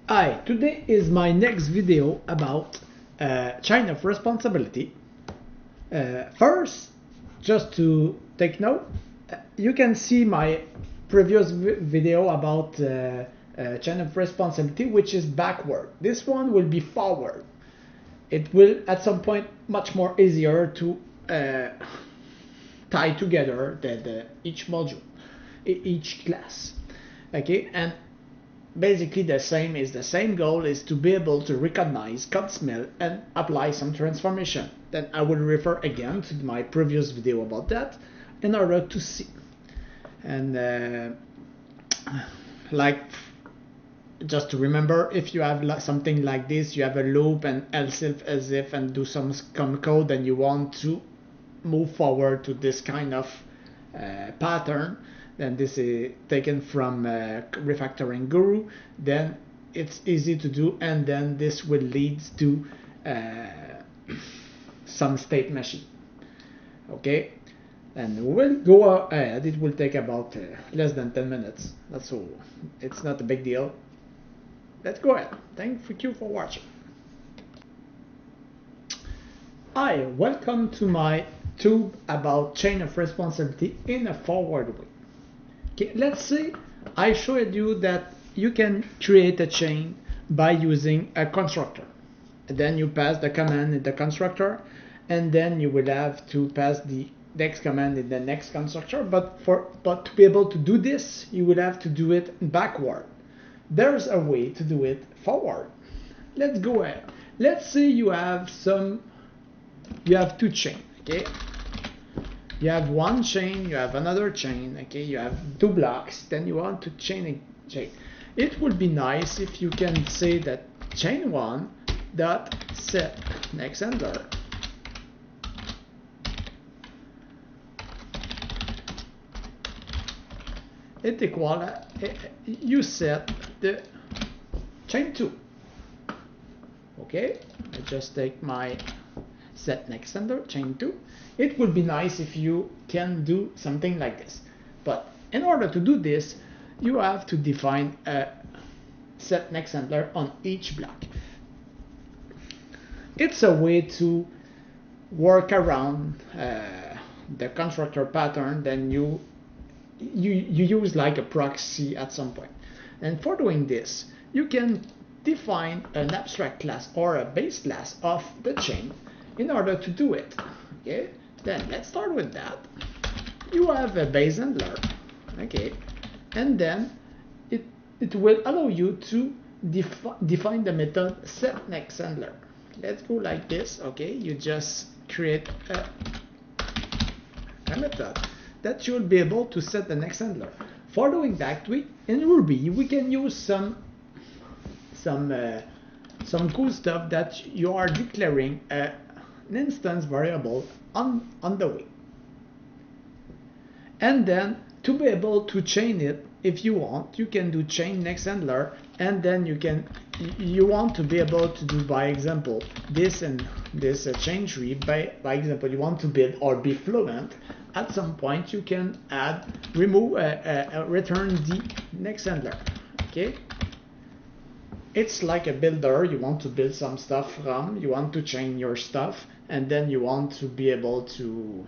Hi, today is my next video about chain of responsibility. First, just to take note, you can see my previous video about chain of responsibility, which is backward. This one will be forward. It will at some point much more easier to tie together each module, each class. Okay, and basically the same goal is to be able to recognize, cut, smell, and apply some transformation. Then I will refer again to my previous video about that in order to see. And like, just to remember, if you have something like this, you have a loop and else if, as if, and do some code, and you want to move forward to this kind of pattern, then this is taken from refactoring guru, then it's easy to do, and then this will lead to some state machine. Okay, and we'll go ahead. It will take about less than 10 minutes. That's all. It's not a big deal. Let's go ahead. Thank you for watching. Hi, welcome to my tube about chain of responsibility in a forward way. Okay, let's say I showed you that you can create a chain by using a constructor. And then you pass the command in the constructor, and then you will have to pass the next command in the next constructor. But to be able to do this, you will have to do it backward. There's a way to do it forward. Let's go ahead. Let's say you have two chains. Okay, you have one chain, you have another chain. Okay, you have two blocks, then you want to chain a chain. It would be nice if you can say that chain one dot set next handler it equal you set the chain 2. Okay, I just take my set next handler chain 2. It would be nice if you can do something like this, but in order to do this, you have to define a set next handler on each block. It's a way to work around the constructor pattern. Then you use like a proxy at some point. And for doing this, you can define an abstract class or a base class of the chain in order to do it. Okay, then let's start with that. You have a base handler. Okay, and then it will allow you to define the method set next handler. Let's go like this. Okay, you just create a method that you'll be able to set the next handler. For doing that, in Ruby we can use some cool stuff that you are declaring an instance variable on the way, and then to be able to chain it, if you want, you can do chain next handler, and then you want to be able to do, by example, this and this chain tree. By example, you want to build or be fluent. At some point, you can return the next handler. Okay, it's like a builder. You want to build some stuff from. You want to chain your stuff, and then you want to be able to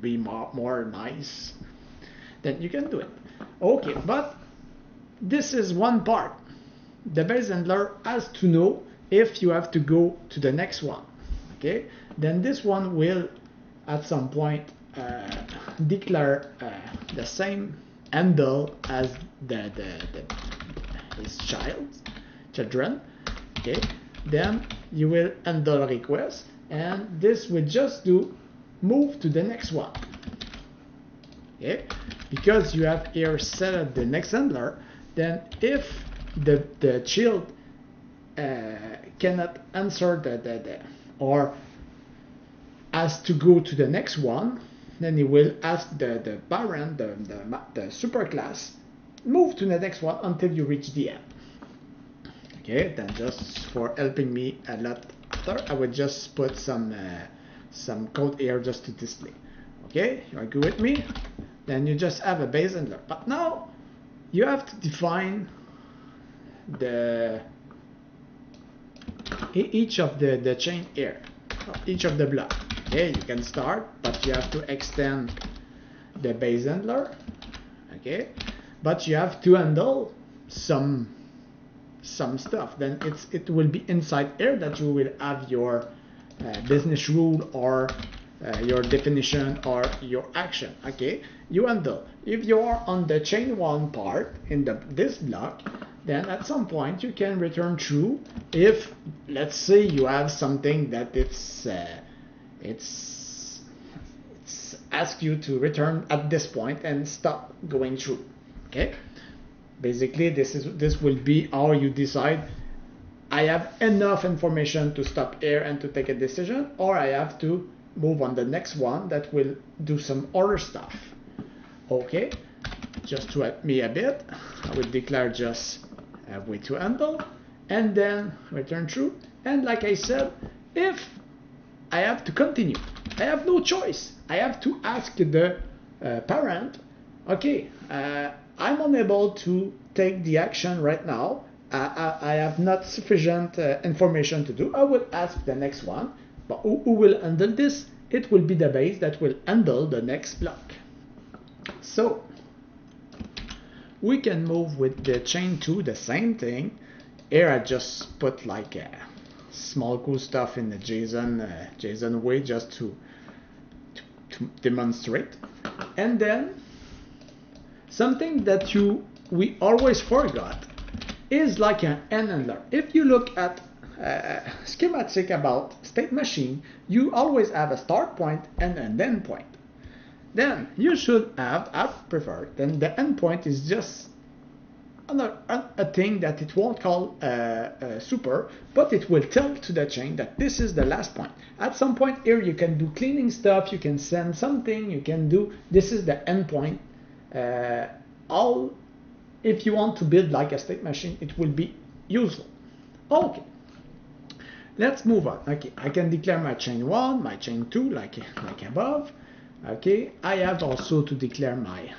be more nice. Then you can do it. Okay, but this is one part. The base handler has to know if you have to go to the next one. Okay, then this one will at some point declare the same handle as his children. Okay, then you will handle request, and this will just do move to the next one. Okay, because you have here set the next handler, then if the child cannot answer or has to go to the next one, then he will ask the parent, the superclass, move to the next one until you reach the end. Okay, then just for helping me a lot after, I will just put some code here just to display. Okay, you agree with me? Then you just have a base handler. But now you have to define the chain here, each of the block. Okay, you can start, but you have to extend the base handler. Okay, but you have to handle some stuff. Then it will be inside here that you will have your business rule or your definition or your action. Okay, you handle. If you are on the chain one part in this block, then at some point you can return true if, let's say, you have something that it's ask you to return at this point and stop going through. Okay, basically this will be how you decide, I have enough information to stop here and to take a decision, or I have to move on the next one that will do some other stuff. Okay, just to help me a bit, I will declare just a way to handle and then return true. And like I said, if I have to continue, I have no choice. I have to ask the parent, okay, I'm unable to take the action right now. I have not sufficient information to do. I will ask the next one, but who will handle this? It will be the base that will handle the next block. So we can move with the chain 2, the same thing. Here I just put like a small cool stuff in the JSON way just to demonstrate. And then something that we always forgot is like an end handler. If you look at schematic about state machine, you always have a start point and an end point. Then you should have, I prefer, then the endpoint is just a thing that it won't call super, but it will tell to the chain that this is the last point. At some point here you can do cleaning stuff, you can send something, you can do, this is the endpoint. If you want to build like a state machine, it will be useful. Okay, let's move on. Okay, I can declare my chain 1, my chain 2, like above. Okay, I have also to declare my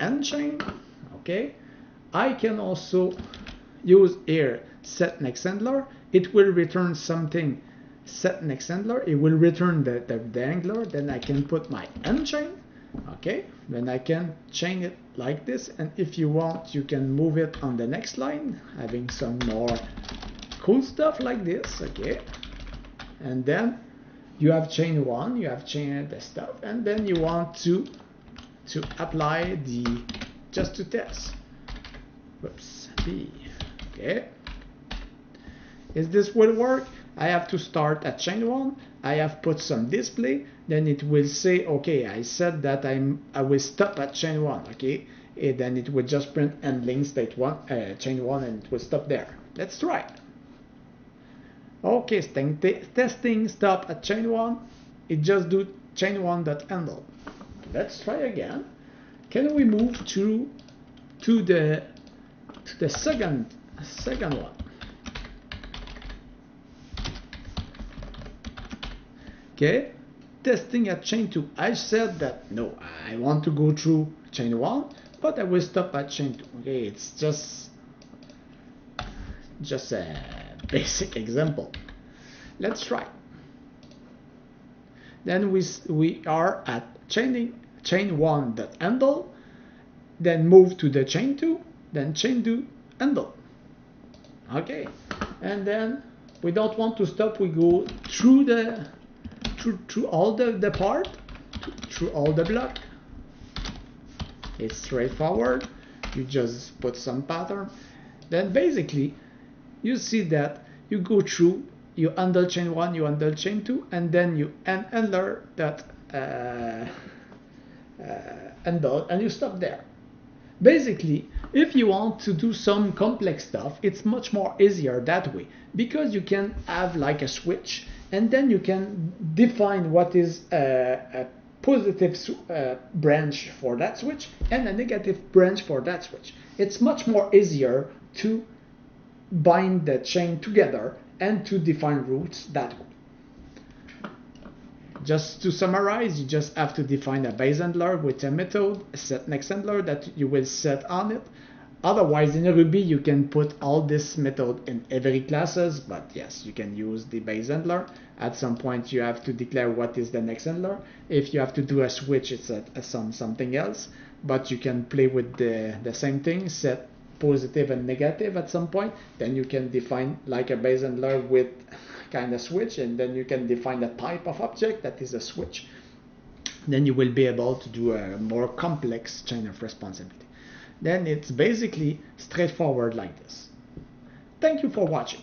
end chain. Okay, I can also use here set next handler. It will return something set next handler. It will return the handler. Then I can put my end chain. Okay, then I can chain it like this, and if you want, you can move it on the next line, having some more cool stuff like this. Okay, and then you have chain 1, you have chain the stuff, and then you want to apply the just to test. Whoops, B. Okay, is this will work? I have to start at chain 1. I have put some display. Then it will say, okay, I said that I will stop at chain 1. Okay, and then it will just print ending state 1, chain 1, and it will stop there. Let's try. Okay, testing stop at chain 1. It just do chain 1.handle. Let's try again. Can we move to the second one? Okay, testing at chain 2. I said that no, I want to go through chain 1, but I will stop at chain 2. Okay, it's just a basic example. Let's try. Then we are at chain 1.handle, then move to the chain 2, then chain 2 handle. Okay, and then we don't want to stop. We go through all the part, through all the block. It's straightforward. You just put some pattern. Then basically you see that you go through, you handle chain 1, you handle chain 2, and then you handler that handle, and you stop there. Basically, if you want to do some complex stuff, it's much more easier that way, because you can have like a switch, and then you can define what is a positive branch for that switch and a negative branch for that switch. It's much more easier to bind the chain together and to define routes that way. Just to summarize, you just have to define a base handler with a method, a set next handler that you will set on it. Otherwise, in Ruby, you can put all this method in every classes, but yes, you can use the base handler. At some point, you have to declare what is the next handler. If you have to do a switch, it's something else, but you can play with the same thing, set positive and negative at some point. Then you can define like a base handler with kind of switch, and then you can define the type of object that is a switch. Then you will be able to do a more complex chain of responsibility. Then it's basically straightforward like this. Thank you for watching.